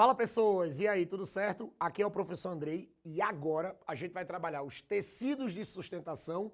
Fala pessoas, e aí, tudo certo? Aqui é o professor Andrei e agora a gente vai trabalhar os tecidos de sustentação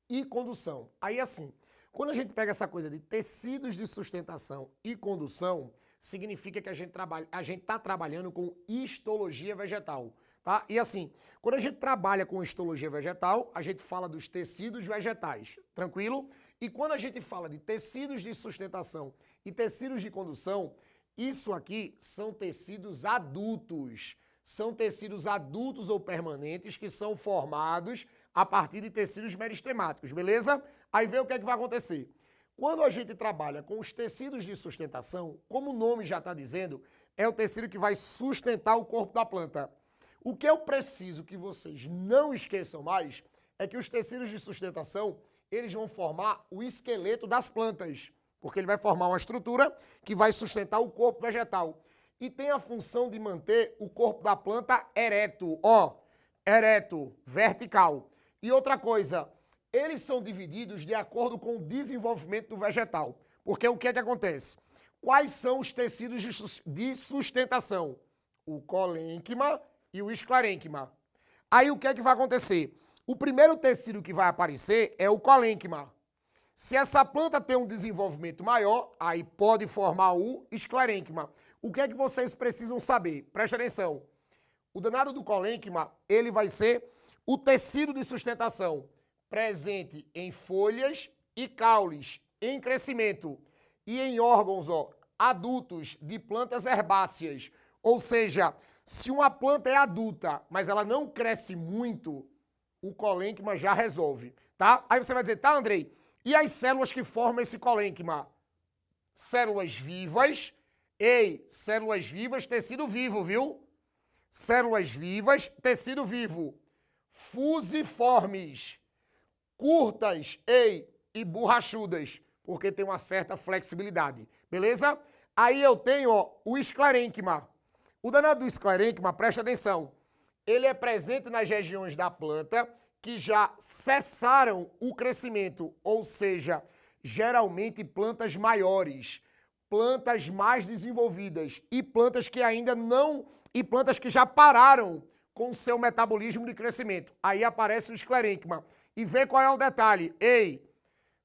e condução. Aí assim, quando a gente pega essa coisa de tecidos de sustentação e condução, significa que a gente está trabalhando com histologia vegetal, tá? E assim, quando a gente trabalha com histologia vegetal, a gente fala dos tecidos vegetais, tranquilo? E quando a gente fala de tecidos de sustentação e tecidos de condução, isso aqui são tecidos adultos. São tecidos adultos ou permanentes que são formados a partir de tecidos meristemáticos, beleza? Aí vê o que é que vai acontecer. Quando a gente trabalha com os tecidos de sustentação, como o nome já está dizendo, é o tecido que vai sustentar o corpo da planta. O que eu preciso que vocês não esqueçam mais é que os tecidos de sustentação, eles vão formar o esqueleto das plantas, porque ele vai formar uma estrutura que vai sustentar o corpo vegetal. E tem a função de manter o corpo da planta ereto, ó, ereto, vertical. E outra coisa, eles são divididos de acordo com o desenvolvimento do vegetal. Porque o que é que acontece? Quais são os tecidos de sustentação? O colênquima e o esclarênquima. Aí o que é que vai acontecer? O primeiro tecido que vai aparecer é o colênquima. Se essa planta tem um desenvolvimento maior, aí pode formar o esclarênquima. O que é que vocês precisam saber? Presta atenção. O danado do colênquima, ele vai ser o tecido de sustentação presente em folhas e caules, em crescimento e em órgãos adultos de plantas herbáceas. Ou seja, se uma planta é adulta, mas ela não cresce muito, o colênquima já resolve, tá? Aí você vai dizer, tá, Andrei? E as células que formam esse colênquima? Células vivas. Ei, células vivas, tecido vivo, viu? Células vivas, tecido vivo. Fusiformes. Curtas, ei, e borrachudas, porque tem uma certa flexibilidade, beleza? Aí eu tenho, o esclarênquima. O danado do esclarênquima, presta atenção, ele é presente nas regiões da planta que já cessaram o crescimento, ou seja, geralmente plantas maiores, plantas mais desenvolvidas e plantas que ainda não, e plantas que já pararam com o seu metabolismo de crescimento. Aí aparece o esclarênquima. E vê qual é o detalhe. Ei,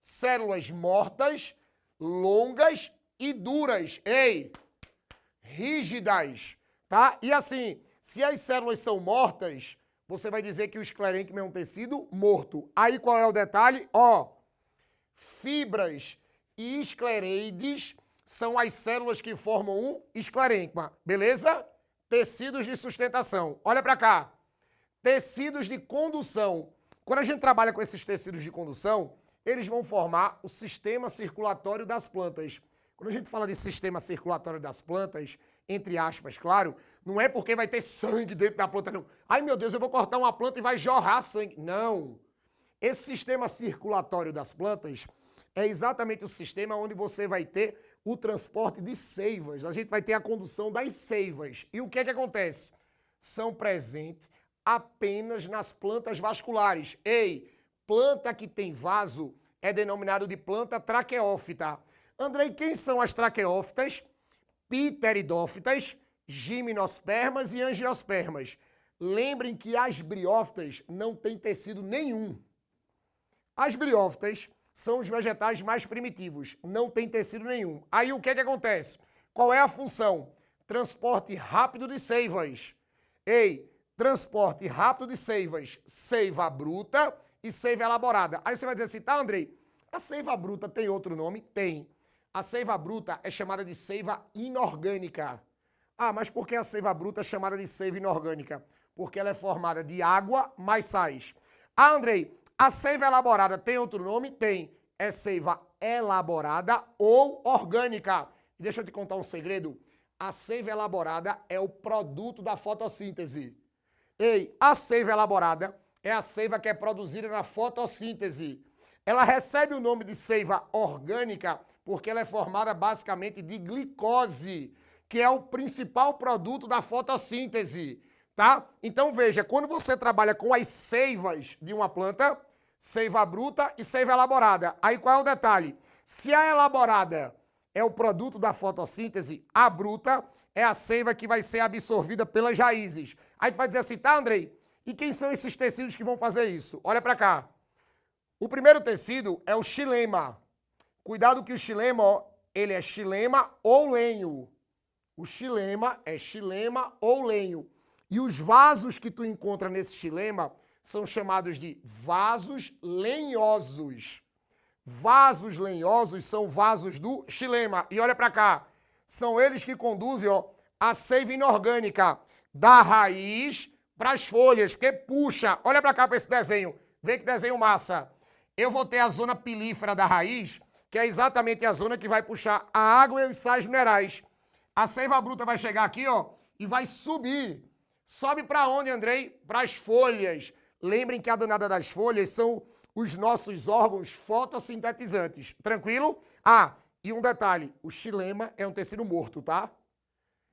células mortas, longas e duras. Ei, rígidas, tá? E assim, se as células são mortas, você vai dizer que o esclarênquima é um tecido morto. Aí qual é o detalhe? Ó, fibras e esclereides são as células que formam um esclarênquima, beleza? Tecidos de sustentação. Olha para cá. Tecidos de condução. Quando a gente trabalha com esses tecidos de condução, eles vão formar o sistema circulatório das plantas. Quando a gente fala de sistema circulatório das plantas, entre aspas, claro, não é porque vai ter sangue dentro da planta, não. Ai, meu Deus, eu vou cortar uma planta e vai jorrar sangue. Não. Esse sistema circulatório das plantas é exatamente o sistema onde você vai ter o transporte de seivas. A gente vai ter a condução das seivas. E o que é que acontece? São presentes apenas nas plantas vasculares. Ei, planta que tem vaso é denominado de planta traqueófita. Andrei, quem são as traqueófitas? Pteridófitas, gimnospermas e angiospermas. Lembrem que as briófitas não têm tecido nenhum. As briófitas são os vegetais mais primitivos, não tem tecido nenhum. Aí o que é que acontece? Qual é a função? Transporte rápido de seivas. Ei, transporte rápido de seivas, seiva bruta e seiva elaborada. Aí você vai dizer assim, tá, Andrei, a seiva bruta tem outro nome? Tem. A seiva bruta é chamada de seiva inorgânica. Ah, mas por que a seiva bruta é chamada de seiva inorgânica? Porque ela é formada de água mais sais. Ah, Andrei, a seiva elaborada tem outro nome? Tem. É seiva elaborada ou orgânica. E deixa eu te contar um segredo. A seiva elaborada é o produto da fotossíntese. Ei, a seiva elaborada é a seiva que é produzida na fotossíntese. Ela recebe o nome de seiva orgânica porque ela é formada basicamente de glicose, que é o principal produto da fotossíntese, tá? Então veja, quando você trabalha com as seivas de uma planta, seiva bruta e seiva elaborada, aí qual é o detalhe? Se a elaborada é o produto da fotossíntese, a bruta é a seiva que vai ser absorvida pelas raízes. Aí tu vai dizer assim, tá, Andrei? E quem são esses tecidos que vão fazer isso? Olha para cá. O primeiro tecido é o xilema. Cuidado que o xilema, ó, ele é xilema ou lenho. O xilema é xilema ou lenho. E os vasos que tu encontra nesse xilema são chamados de vasos lenhosos. Vasos lenhosos são vasos do xilema. E olha para cá, são eles que conduzem, ó, a seiva inorgânica da raiz para as folhas, porque puxa, olha para cá para esse desenho, vê que desenho massa. Eu vou ter a zona pilífera da raiz, que é exatamente a zona que vai puxar a água e os sais minerais. A seiva bruta vai chegar aqui, ó, e vai subir. Sobe para onde, Andrei? Para as folhas. Lembrem que a danada das folhas são os nossos órgãos fotossintetizantes. Tranquilo? Ah, e um detalhe, o xilema é um tecido morto, tá?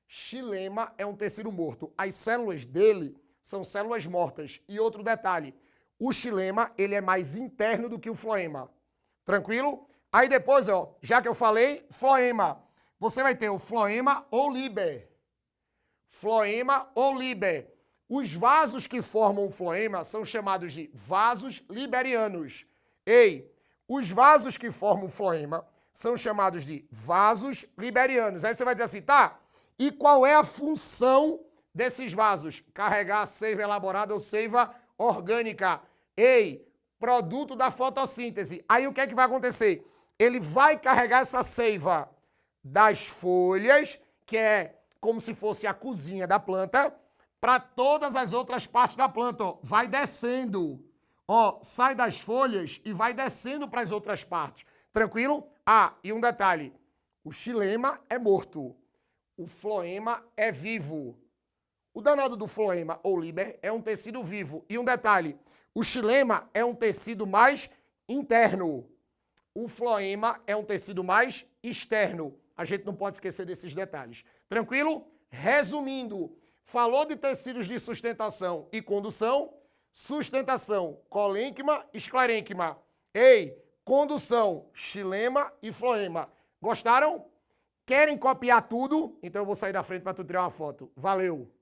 Xilema é um tecido morto. As células dele são células mortas. E outro detalhe, o xilema, ele é mais interno do que o floema. Tranquilo? Aí depois, ó, já que eu falei, floema. Você vai ter o floema ou liber. Floema ou liber. Os vasos que formam o floema são chamados de vasos liberianos. Ei, os vasos que formam o floema são chamados de vasos liberianos. Aí você vai dizer assim, tá? E qual é a função desses vasos? Carregar a seiva elaborada ou seiva orgânica. Ei, produto da fotossíntese. Aí o que é que vai acontecer? Ele vai carregar essa seiva das folhas, que é como se fosse a cozinha da planta, para todas as outras partes da planta. Ó, vai descendo. Ó, sai das folhas e vai descendo para as outras partes. Tranquilo? Ah, e um detalhe. O xilema é morto. O floema é vivo. O danado do floema ou liber é um tecido vivo. E um detalhe. O xilema é um tecido mais interno. O floema é um tecido mais externo. A gente não pode esquecer desses detalhes. Tranquilo? Resumindo, falou de tecidos de sustentação e condução, sustentação, colênquima, esclerênquima. Ei, condução, xilema e floema. Gostaram? Querem copiar tudo? Então eu vou sair da frente para tu tirar uma foto. Valeu!